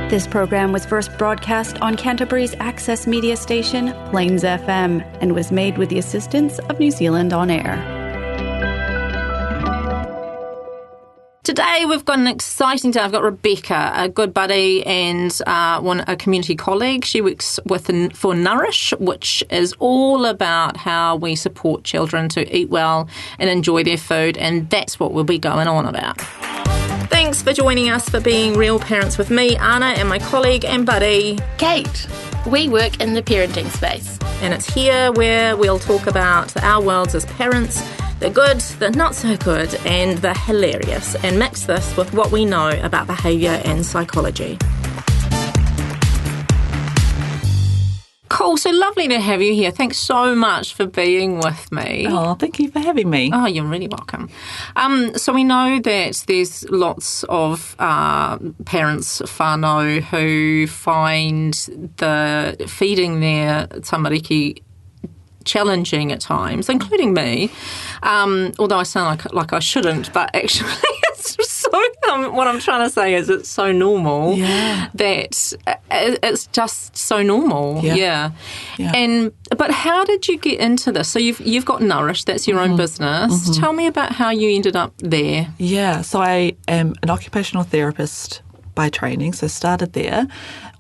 This program was first broadcast on Canterbury's access media station, Plains FM, and was made with the assistance of New Zealand On Air. Today we've got an exciting day. I've got Rebecca, a good buddy and a community colleague. She works for Nourish, which is all about how we support children to eat well and enjoy their food, and that's what we'll be going on about. Thanks for joining us for Being Real Parents with me, Anna, and my colleague and buddy, Kate. We work in the parenting space. And it's here where we'll talk about our worlds as parents, the good, the not so good, and the hilarious, and mix this with what we know about behaviour and psychology. Cool, so lovely to have you here. Thanks so much for being with me. Oh, thank you for having me. Oh, you're really welcome. So we know that there's lots of parents, whānau, who find the feeding their tamariki challenging at times, including me, although I sound like I shouldn't, but actually it's so, what I'm trying to say is it's so normal that it's just so normal. Yeah. But how did you get into this? So you've got Nourish, that's your own business. Tell me about how you ended up there. Yeah, so I am an occupational therapist by training, so started there.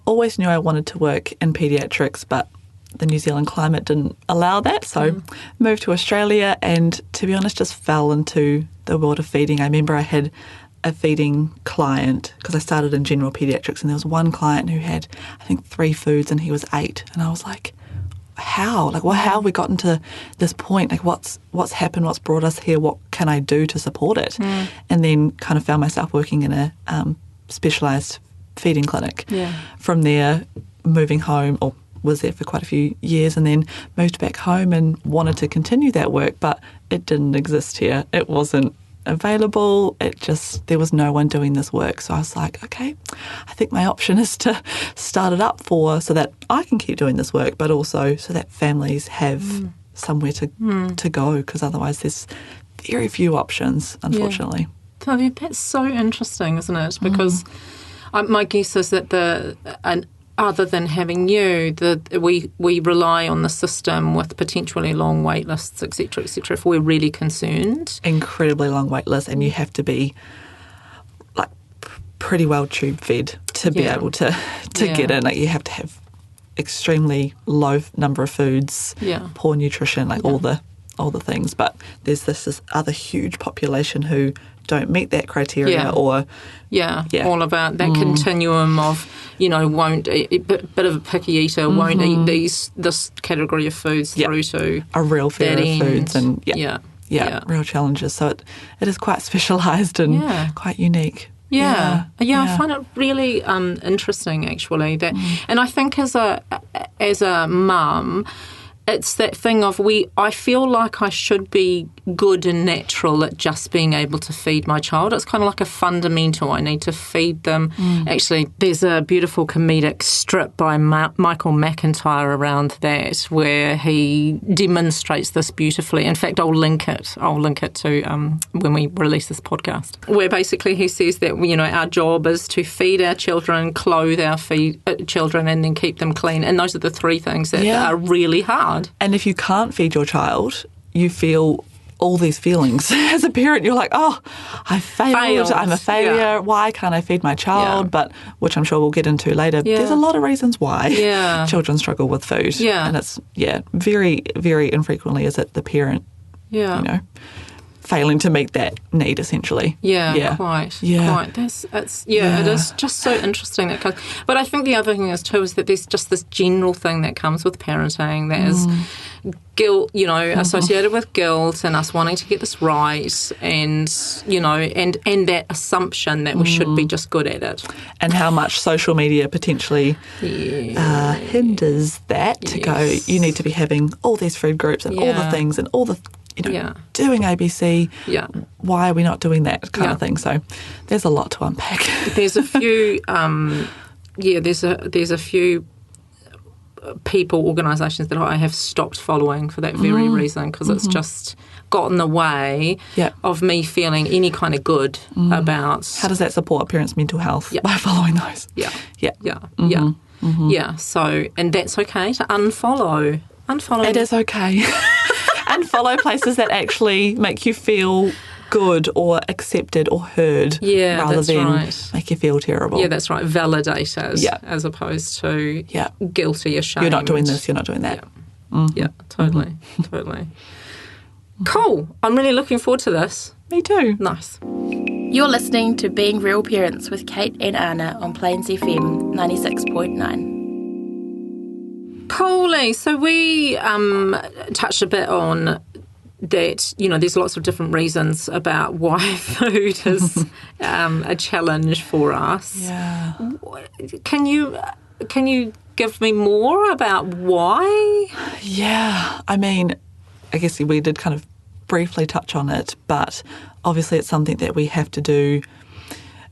Always knew I wanted to work in paediatrics, but the New Zealand climate didn't allow that, so moved to Australia and, to be honest, just fell into the world of feeding. I remember I had a feeding client, because I started in general paediatrics, and there was one client who had, I think, 3 foods and he was 8, and I was like, how? Like, well, how have we gotten to this point? Like, what's happened? What's brought us here? What can I do to support it? And then kind of found myself working in a specialised feeding clinic. From there, moving home, or was there for quite a few years, and then moved back home and wanted to continue that work, but it didn't exist here. It wasn't available. There was no one doing this work. So I was like, okay, I think my option is to start it up so that I can keep doing this work, but also so that families have somewhere to go, because otherwise there's very few options, unfortunately. Yeah. That's so interesting, isn't it? Because my guess is that other than having you, we rely on the system with potentially long wait lists, et cetera, if we're really concerned. Incredibly long wait lists, and you have to be like pretty well tube fed to be able to get in. Like, you have to have extremely low number of foods, poor nutrition, like all the things. But there's this other huge population who don't meet that criteria, or all about that continuum of, won't eat, bit of a picky eater, won't eat this category of foods through to a real fear of foods, and real challenges. So it is quite specialised and quite unique. I find it really interesting, actually. That, and I think as a mum, it's that thing of I feel like I should be good and natural at just being able to feed my child. It's kind of like a fundamental. I need to feed them. Actually, there's a beautiful comedic strip by Michael McIntyre around that, where he demonstrates this beautifully. In fact, I'll link it to when we release this podcast, where basically he says that, our job is to feed our children, clothe our children, and then keep them clean. And those are the 3 things that are really hard. And if you can't feed your child, you feel all these feelings. As a parent, you're like, oh, I failed. I'm a failure. Yeah. Why can't I feed my child? Yeah. But, which I'm sure we'll get into later, there's a lot of reasons why children struggle with food. Yeah. And it's, very, very infrequently is it the parent, failing to meet that need, essentially. Quite. It is just so interesting. But I think the other thing is too is that there's just this general thing that comes with parenting that is guilt, associated with guilt and us wanting to get this right, and and that assumption that we should be just good at it, and how much social media potentially hinders that to go. You need to be having all these food groups and all the things and all the. Doing ABC, why are we not doing that kind of thing? So there's a lot to unpack. There's a few, there's a few people, organisations that I have stopped following for that very reason, because it's just got in the way of me feeling any kind of good about... How does that support a parent's mental health by following those? Yeah. Yeah. Mm-hmm. Yeah. Mm-hmm. Yeah. So, and that's okay to unfollow. It is okay. Unfollow places that actually make you feel good or accepted or heard, rather than make you feel terrible. Yeah, that's right. Validated, Yeah. as opposed to Yeah. guilty, ashamed. You're not doing this, you're not doing that. Yeah, Mm-hmm. yeah, totally, totally. Cool. I'm really looking forward to this. Me too. Nice. You're listening to Being Real Parents with Kate and Anna on Plains FM 96.9. Coolly. So we touched a bit on that, there's lots of different reasons about why food is a challenge for us. Yeah. Can you give me more about why? Yeah. I mean, I guess we did kind of briefly touch on it, but obviously it's something that we have to do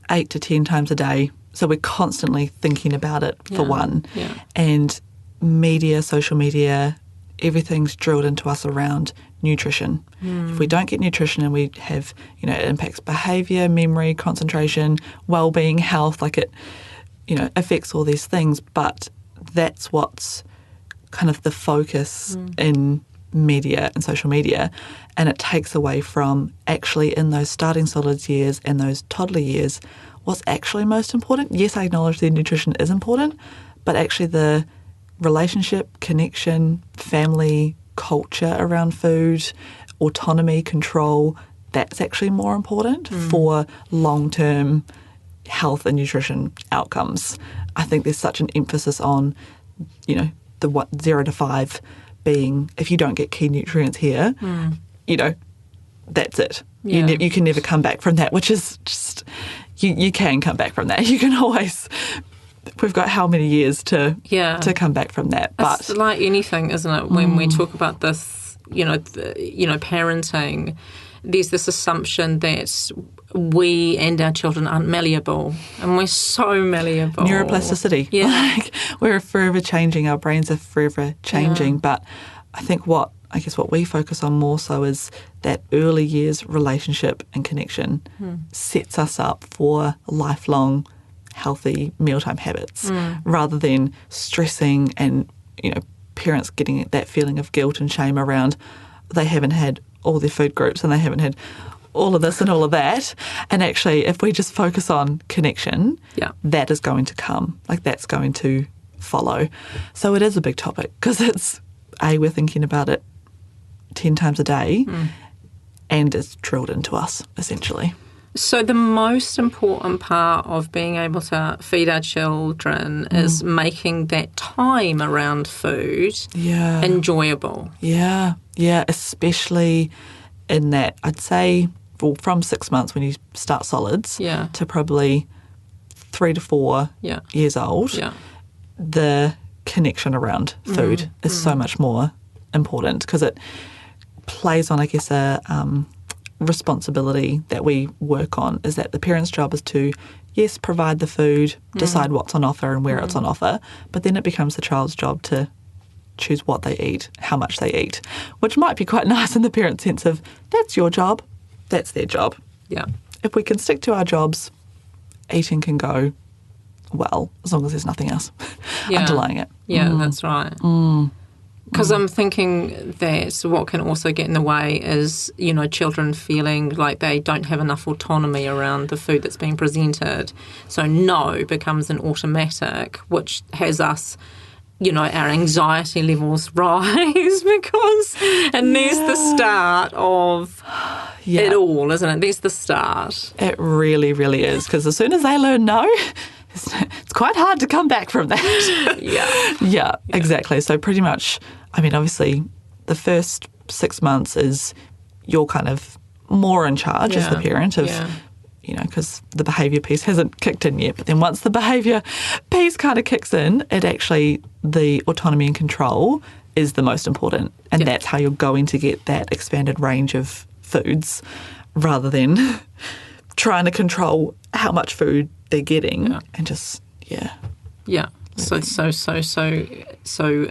8 to 10 times a day. So we're constantly thinking about it, for one. Yeah. And media, social media, everything's drilled into us around nutrition. If we don't get nutrition and we have, it impacts behaviour, memory, concentration, well-being, health, like it, affects all these things. But that's what's kind of the focus in media and social media, and it takes away from actually in those starting solids years and those toddler years what's actually most important. Yes, I acknowledge that nutrition is important, but actually the relationship, connection, family, culture around food, autonomy, control, that's actually more important for long-term health and nutrition outcomes. I think there's such an emphasis on, the 0 to 5 being, if you don't get key nutrients here, that's it. Yeah. You can never come back from that, which is just, you can come back from that. You can always, we've got how many years to come back from that. But it's like anything, isn't it? When we talk about this, parenting, there's this assumption that we and our children aren't malleable, and we're so malleable. Neuroplasticity. Yeah. We're forever changing. Our brains are forever changing. Yeah. But I think what we focus on more so is that early years relationship and connection sets us up for lifelong healthy mealtime habits rather than stressing and, parents getting that feeling of guilt and shame around they haven't had all their food groups and they haven't had all of this and all of that. And actually, if we just focus on connection, that is going to come. Like, that's going to follow. So it is a big topic because it's, we're thinking about it 10 times a day and it's drilled into us, essentially. So the most important part of being able to feed our children is making that time around food enjoyable. Yeah, especially in that, I'd say, from 6 months when you start solids to probably 3 to 4 years old, the connection around food is so much more important because it plays on, I guess, a responsibility that we work on is that the parent's job is to, yes, provide the food, decide what's on offer and where it's on offer, but then it becomes the child's job to choose what they eat, how much they eat, which might be quite nice in the parent's sense of, that's your job, that's their job. Yeah. If we can stick to our jobs, eating can go well, as long as there's nothing else underlying it. Yeah, that's right. Because I'm thinking that what can also get in the way is, children feeling like they don't have enough autonomy around the food that's being presented. So no becomes an automatic, which has us, our anxiety levels rise and there's the start of it all, isn't it? There's the start. It really, really is, because as soon as they learn no, it's quite hard to come back from that. Yeah, exactly. So pretty much, obviously the first 6 months is you're kind of more in charge as the parent of, because the behaviour piece hasn't kicked in yet. But then once the behaviour piece kind of kicks in, it actually, the autonomy and control is the most important. And that's how you're going to get that expanded range of foods rather than trying to control how much food they're getting and just, So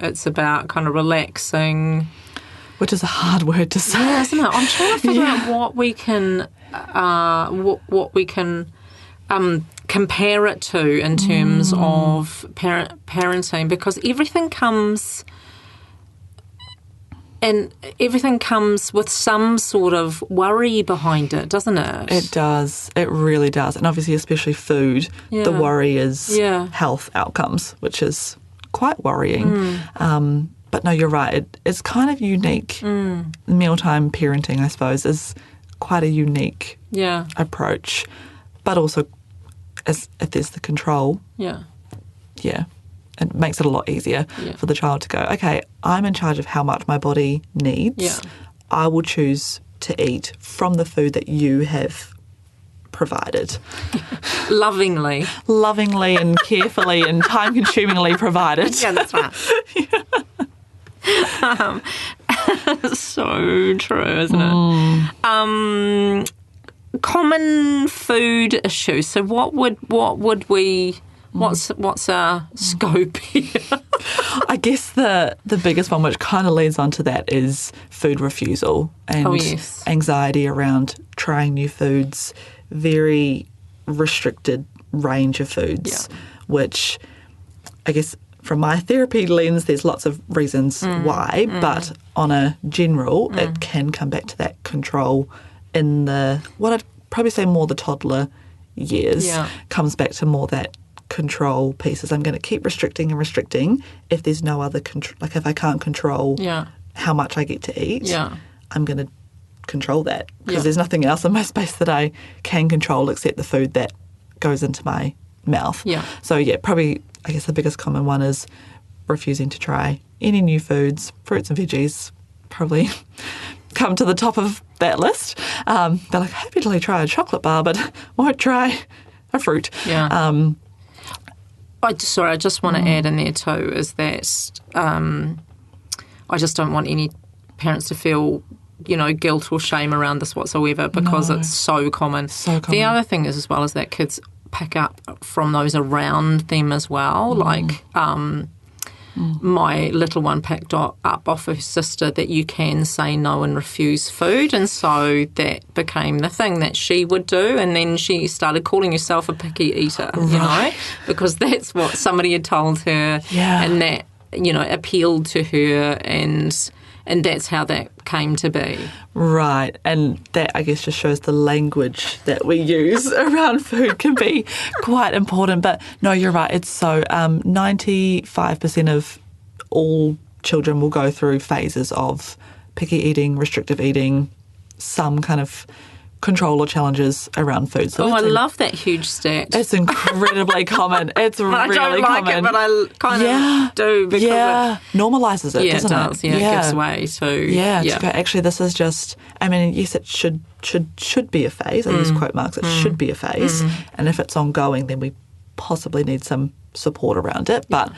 it's about kind of relaxing, which is a hard word to say, isn't it? I'm trying to figure out what we can compare it to in terms of parenting, because everything comes with some sort of worry behind it, doesn't it? It does. It really does. And obviously, especially food, the worry is health outcomes, which is quite worrying. But no, you're right. It's kind of unique. Mealtime parenting, I suppose, is quite a unique approach. But also, if there's the control, it makes it a lot easier for the child to go, okay, I'm in charge of how much my body needs. Yeah. I will choose to eat from the food that you have provided. Lovingly and carefully and time-consumingly provided. Yeah, that's right. So true, isn't it? Common food issues. So what would we... What's our scope here? I guess the biggest one, which kind of leads on to that, is food refusal and anxiety around trying new foods, very restricted range of foods, which I guess from my therapy lens, there's lots of reasons why, but on a general, it can come back to that control in what I'd probably say more the toddler years, comes back to more that control pieces. I'm going to keep restricting and restricting if there's no other control. Like if I can't control how much I get to eat, I'm going to control that because there's nothing else in my space that I can control except the food that goes into my mouth. So probably I guess the biggest common one is refusing to try any new foods. Fruits and veggies probably come to the top of that list. They're like, happily try a chocolate bar but won't try a fruit. I just want to add in there too is that I just don't want any parents to feel, guilt or shame around this whatsoever because it's so common. The other thing is as well is that kids pick up from those around them as well. Like my little one picked up off her sister that you can say no and refuse food, and so that became the thing that she would do, and then she started calling herself a picky eater, because that's what somebody had told her, and that appealed to her, and that's how that came to be. Right, and that I guess just shows the language that we use around food can be quite important. But no, you're right, it's so 95% of all children will go through phases of picky eating, restrictive eating, some kind of control or challenges around food. So I love that huge stat. It's incredibly common. It's really common. I don't like it, but I kind of do because it normalises it, doesn't it? Does. Yeah, it gives way to to go, actually, this is just. I mean, yes, it should be a phase. I use quote marks. It should be a phase, and if it's ongoing, then we possibly need some support around it. But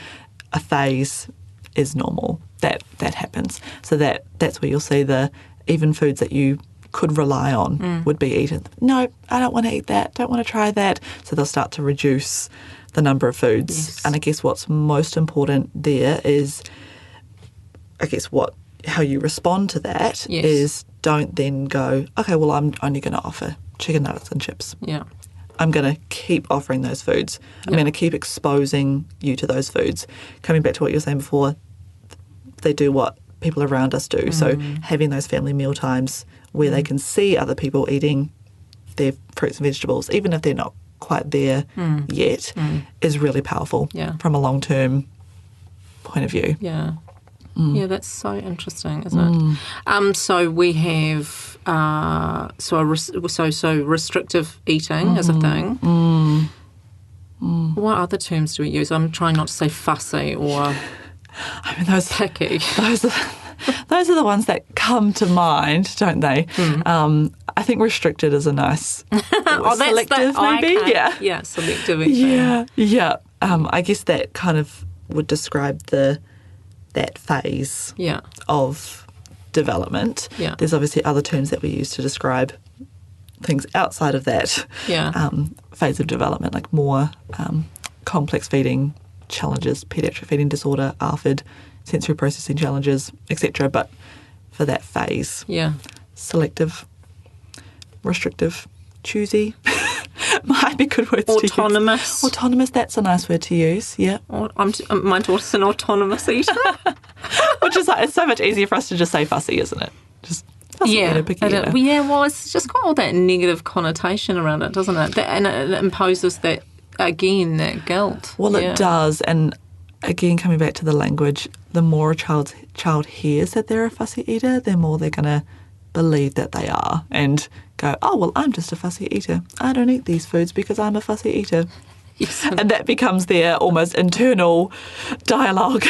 a phase is normal. That happens. So that's where you'll see even foods that you could rely on would be eaten. No, I don't want to eat that, don't want to try that. So they'll start to reduce the number of foods. Yes. And I guess what's most important there is, I guess how you respond to that is don't then go, okay, well, I'm only going to offer chicken nuggets and chips. Yeah. I'm going to keep offering those foods. I'm going to keep exposing you to those foods. Coming back to what you were saying before, they do what people around us do. So having those family meal times where they can see other people eating their fruits and vegetables, even if they're not quite there yet, is really powerful from a long-term point of view. Yeah. Yeah, that's so interesting, isn't it? So we have so restrictive eating is a thing. What other terms do we use? I'm trying not to say fussy or picky. Those are the ones that come to mind, don't they? I think restricted is a nice selective, maybe. Okay. Yeah, selective. Yeah. I guess that kind of would describe that phase of development. Yeah. There's obviously other terms that we use to describe things outside of that phase of development, like more complex feeding challenges, pediatric feeding disorder, ARFID, sensory processing challenges, etc. But for that phase, selective, restrictive, choosy. might be good words Autonomous. to use. Autonomous, that's a nice word to use, yeah. My daughter's an autonomous eater. Which is like, it's so much easier for us to just say fussy, isn't it? Just fussy eater, picky eater. Well, it's just got all that negative connotation around it, doesn't it? And it imposes that, again, that guilt. Well, it does, and again, coming back to the language, the more a child hears that they're a fussy eater, the more they're going to believe that they are and go, oh, well, I'm just a fussy eater. I don't eat these foods because I'm a fussy eater. Yes. And that becomes their almost internal dialogue.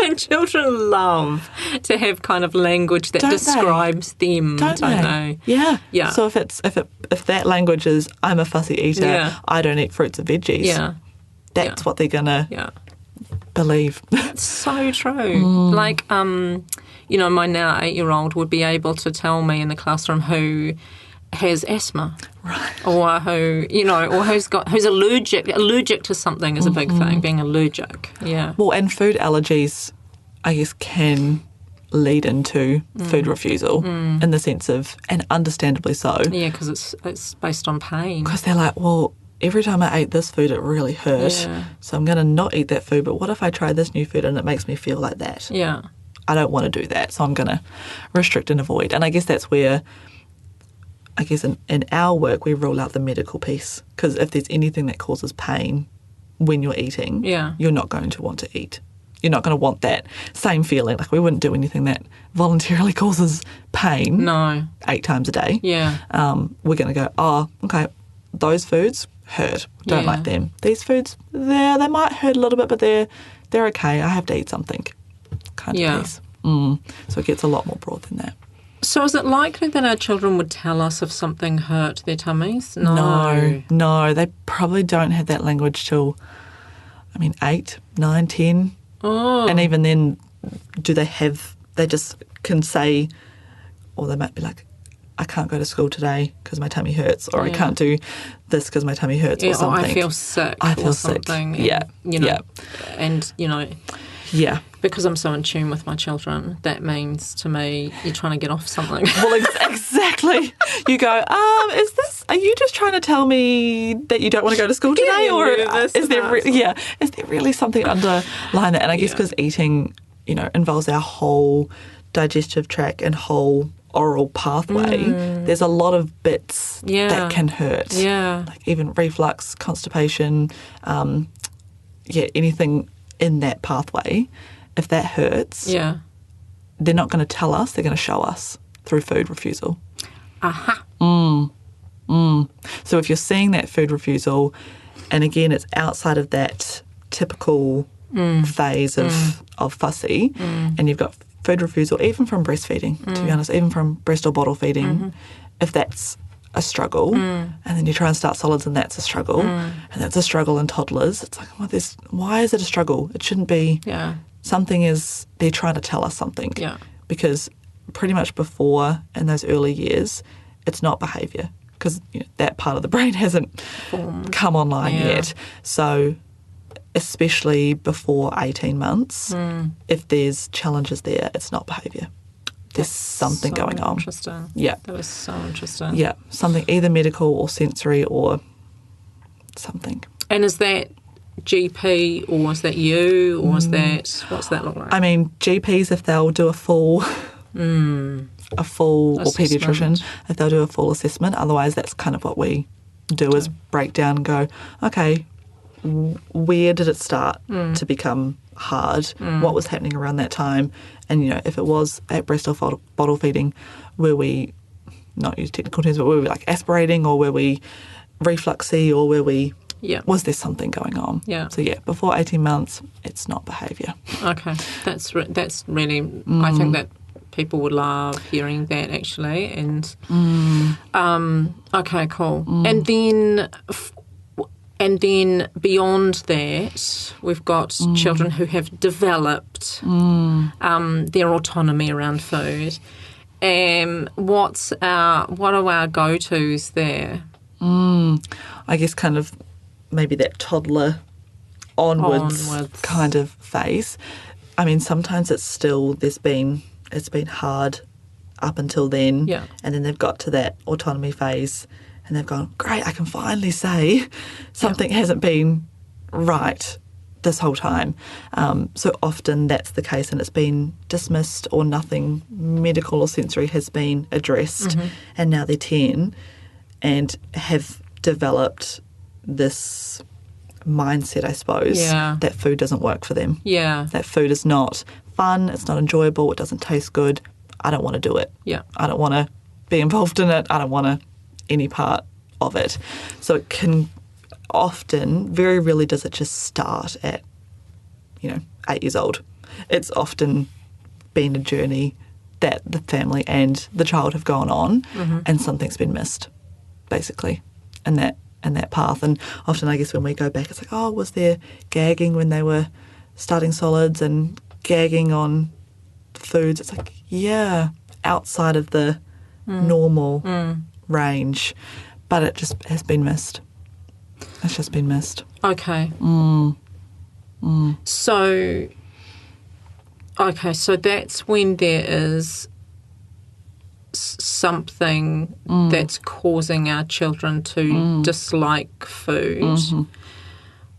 And children love to have kind of language that describes them, don't they? Yeah. Yeah. So if that language is, I'm a fussy eater, I don't eat fruits and veggies, that's what they're going to believe. It's so true. Like, my now 8-year-old would be able to tell me in the classroom who has asthma, right? Or who, or who's allergic to something is a big thing. Being allergic, Well, and food allergies, I guess, can lead into food refusal in the sense of, and understandably so. Yeah, because it's based on pain. Because they're like, well, every time I ate this food, it really hurt. Yeah. So I'm going to not eat that food. But what if I try this new food and it makes me feel like that? Yeah. I don't want to do that. So I'm going to restrict and avoid. And I guess that's where, in our work, we rule out the medical piece. Because if there's anything that causes pain when you're eating, you're not going to want to eat. You're not going to want that same feeling. Like, we wouldn't do anything that voluntarily causes pain. No. 8 times a day. Yeah. We're going to go, oh, okay, those foods hurt. Don't like them. These foods, they might hurt a little bit, but they're okay. I have to eat something. Kind of piece. So it gets a lot more broad than that. So is it likely that our children would tell us if something hurt their tummies? No, they probably don't have that language till, 8, 9, 10. Oh. And even then, they just can say, or they might be like, I can't go to school today because my tummy hurts, or I can't do this because my tummy hurts, or something. Or I feel sick. Something. And, Yeah. Because I'm so in tune with my children, that means to me you're trying to get off something. Well, exactly. You go, are you just trying to tell me that you don't want to go to school today? Or is there really something underlying that? And I guess because eating, involves our whole digestive tract and whole oral pathway, there's a lot of bits that can hurt. Yeah. Like even reflux, constipation, anything in that pathway. If that hurts, they're not going to tell us, they're going to show us through food refusal. Aha. So if you're seeing that food refusal, and again, it's outside of that typical phase of fussy, and you've got food refusal, even from breastfeeding, to be honest, even from breast or bottle feeding, if that's a struggle, and then you try and start solids and that's a struggle, and that's a struggle in toddlers, it's like, well, why is it a struggle? It shouldn't be. Yeah. Something is, they're trying to tell us something. Yeah. Because pretty much before, in those early years, it's not behaviour, because that part of the brain hasn't come online yet. So especially before 18 months, if there's challenges there, it's not behaviour. There's something going on. Interesting. Yeah. That was so interesting. Yeah. Something either medical or sensory or something. And is that GP, or is that you, or is that, what's that look like? GPs, if they'll do a full assessment, or paediatrician, if they'll do a full assessment. Otherwise, that's kind of what we do, is break down and go, okay, where did it start to become hard? What was happening around that time? And, if it was at breast or bottle feeding, were we, not use technical terms, but were we like aspirating, or were we refluxy, or were we... Yeah. Was there something going on? Yeah. So, before 18 months, it's not behaviour. Okay. That's really... I think that people would love hearing that, actually. And okay, cool. And then beyond that, we've got children who have developed their autonomy around food. What are our go-tos there? I guess kind of maybe that toddler onwards kind of phase. Sometimes it's still, it's been hard up until then, and then they've got to that autonomy phase, and they've gone, great, I can finally say something hasn't been right this whole time. So often that's the case, and it's been dismissed, or nothing medical or sensory has been addressed, and now they're 10 and have developed this mindset, I suppose, that food doesn't work for them. Yeah. That food is not fun, it's not enjoyable, it doesn't taste good. I don't want to do it. Yeah. I don't want to be involved in it. I don't want any part of it. So it can often, very rarely does it just start at, 8 years old. It's often been a journey that the family and the child have gone on, and something's been missed, basically, in that path. And often, I guess, when we go back, it's like, oh, was there gagging when they were starting solids and gagging on foods? It's like, yeah, outside of the normal range, but it just has been missed. It's just been missed. Okay. So that's when there is something that's causing our children to dislike food.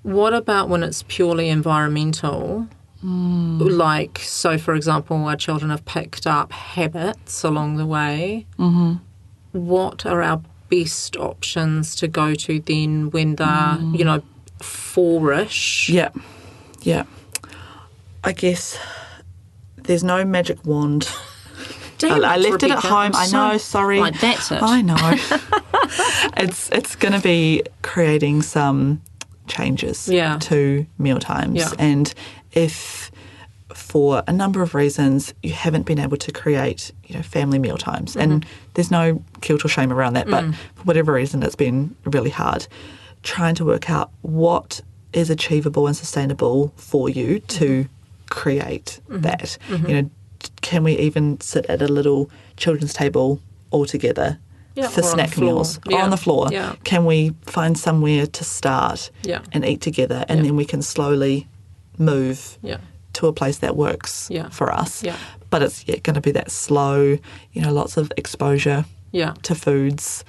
What about when it's purely environmental? Like, so for example, our children have picked up habits along the way. What are our best options to go to then when they're, 4-ish? Yeah. I guess there's no magic wand. I left it at home. I know, sorry. Right, that's it. I know. It's going to be creating some changes to mealtimes. Yeah. And if for a number of reasons you haven't been able to create, family mealtimes, and there's no guilt or shame around that, but for whatever reason it's been really hard, trying to work out what is achievable and sustainable for you to create that. Can we even sit at a little children's table all together for snack meals or on the floor? Yeah. Can we find somewhere to start and eat together, and then we can slowly move to a place that works for us? But it's going to be that slow, lots of exposure to foods,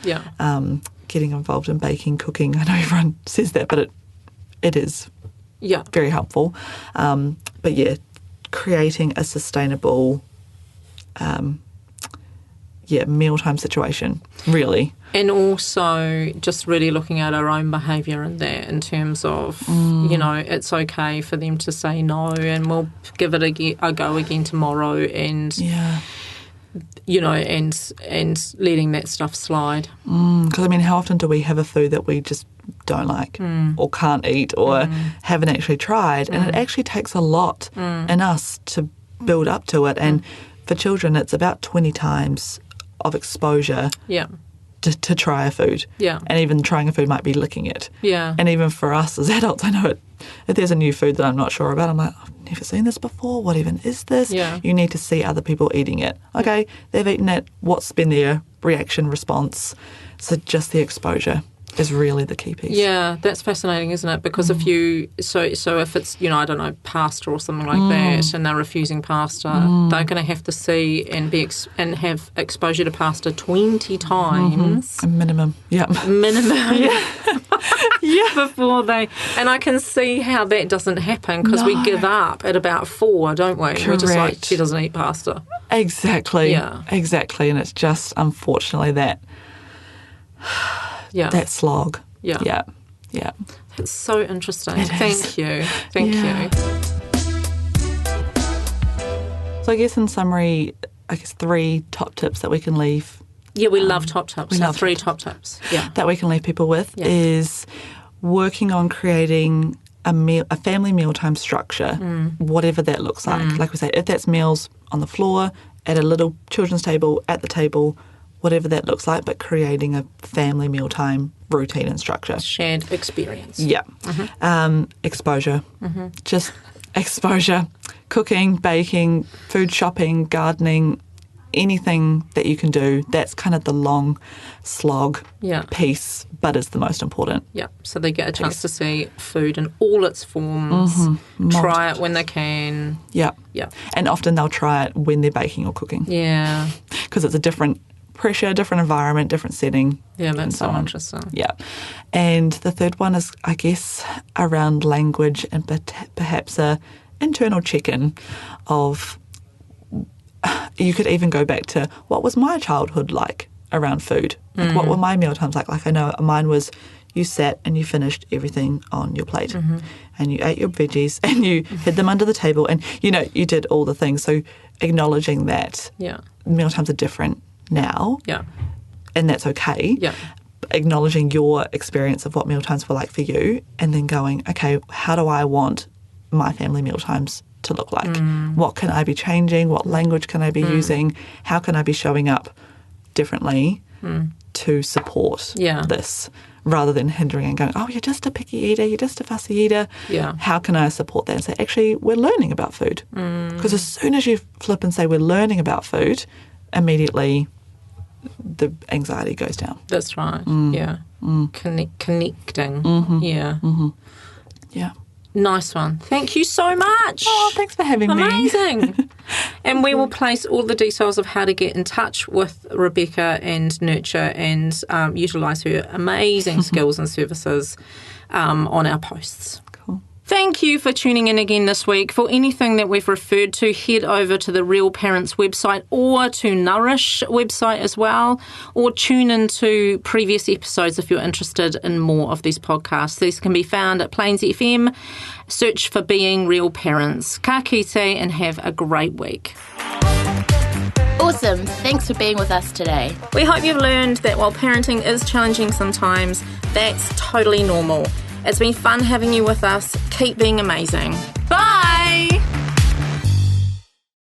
getting involved in baking, cooking. I know everyone says that, but it is very helpful. But creating a sustainable mealtime situation, really. And also just really looking at our own behaviour in that, in terms of, it's okay for them to say no, and we'll give it a go again tomorrow, and and letting that stuff slide. Because, how often do we have a food that we just don't like or can't eat or haven't actually tried? And it actually takes a lot in us to build up to it. And for children, it's about 20 times of exposure to try a food. And even trying a food might be licking it. And even for us as adults, I know if there's a new food that I'm not sure about, I'm like, I've never seen this before. What even is this? You need to see other people eating it. Okay, they've eaten it. What's been their reaction, response? So just the exposure is really the key piece. Yeah, that's fascinating, isn't it? Because if you so if it's I don't know, pasta or something like that, and they're refusing pasta, they're going to have to see and and have exposure to pasta 20 times a minimum. Before they, and I can see how that doesn't happen, because we give up at about 4, don't we? Correct. We're just like, she doesn't eat pasta. Exactly. Exactly. And it's just, unfortunately, that slog. Yeah. It's so interesting. Thank you. Thank you. So I guess in summary, 3 top tips that we can leave. Yeah, we love top tips. We love 3 top tips. That we can leave people with is working on creating a family mealtime structure, whatever that looks like. Like we say, if that's meals on the floor, at a little children's table, at the table, whatever that looks like, but creating a family mealtime routine and structure. Shared experience. Yeah. Exposure. Just exposure. Cooking, baking, food shopping, gardening, anything that you can do. That's kind of the long slog piece, but it's the most important. Yeah, so they get a chance to see food in all its forms, try it when they can. Yeah. And often they'll try it when they're baking or cooking. Yeah. Because it's a different pressure, different environment, different setting. Yeah, that's and so on. interesting. Yeah. And the third one is, I guess, around language and perhaps a internal check-in of, you could even go back to, what was my childhood like around food? Like, what were my meal times like? Like, I know mine was, you sat and you finished everything on your plate and you ate your veggies and you hid them under the table and, you know, you did all the things. So acknowledging that meal times are different now and that's okay. Yeah. Acknowledging your experience of what meal times were like for you and then going, okay, how do I want my family meal times to look like? What can I be changing? What language can I be using? How can I be showing up differently to support this rather than hindering and going, oh, you're just a picky eater, you're just a fussy eater. Yeah. How can I support that and say, actually, we're learning about food? Because as soon as you flip and say we're learning about food, immediately the anxiety goes down. That's right. Yeah. Connecting. Yeah. Yeah. Nice one. Thank you so much. Oh, thanks for having me. Amazing. And we will place all the details of how to get in touch with Rebecca and Nurture and utilise her amazing skills and services on our posts. Cool. Thank you for tuning in again this week. For anything that we've referred to, head over to the Real Parents website or to Nourish website as well, or tune into previous episodes if you're interested in more of these podcasts. These can be found at Plains FM. Search for Being Real Parents. Ka kite and have a great week. Awesome. Thanks for being with us today. We hope you've learned that while parenting is challenging sometimes, that's totally normal. It's been fun having you with us. Keep being amazing. Bye!